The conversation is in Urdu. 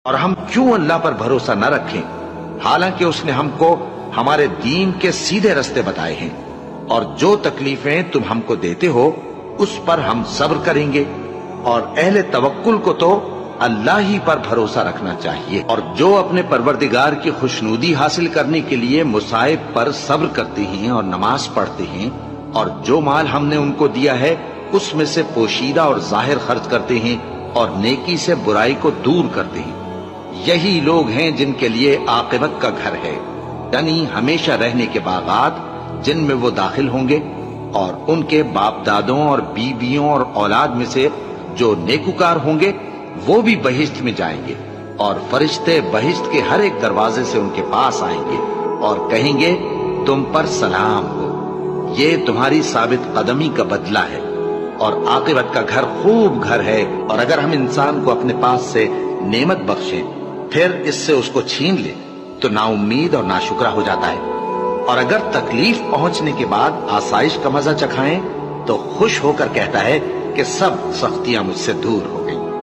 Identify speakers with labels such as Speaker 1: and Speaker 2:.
Speaker 1: اور ہم کیوں اللہ پر بھروسہ نہ رکھیں، حالانکہ اس نے ہم کو ہمارے دین کے سیدھے رستے بتائے ہیں، اور جو تکلیفیں تم ہم کو دیتے ہو اس پر ہم صبر کریں گے، اور اہل توکل کو تو اللہ ہی پر بھروسہ رکھنا چاہیے، اور جو اپنے پروردگار کی خوشنودی حاصل کرنے کے لیے مصائب پر صبر کرتے ہیں اور نماز پڑھتے ہیں، اور جو مال ہم نے ان کو دیا ہے اس میں سے پوشیدہ اور ظاہر خرچ کرتے ہیں، اور نیکی سے برائی کو دور کرتے ہیں، یہی لوگ ہیں جن کے لیے عاقبت کا گھر ہے، یعنی ہمیشہ رہنے کے باغات جن میں وہ داخل ہوں گے، اور ان کے باپ دادوں اور بیویوں اور اولاد میں سے جو نیکوکار ہوں گے وہ بھی بہشت میں جائیں گے، اور فرشتے بہشت کے ہر ایک دروازے سے ان کے پاس آئیں گے اور کہیں گے تم پر سلام ہو، یہ تمہاری ثابت قدمی کا بدلہ ہے، اور عاقبت کا گھر خوب گھر ہے۔ اور اگر ہم انسان کو اپنے پاس سے نعمت بخشیں پھر اس سے اس کو چھین لے تو نا امید اور ناشکرا ہو جاتا ہے، اور اگر تکلیف پہنچنے کے بعد آسائش کا مزہ چکھائیں تو خوش ہو کر کہتا ہے کہ سب سختیاں مجھ سے دور ہو۔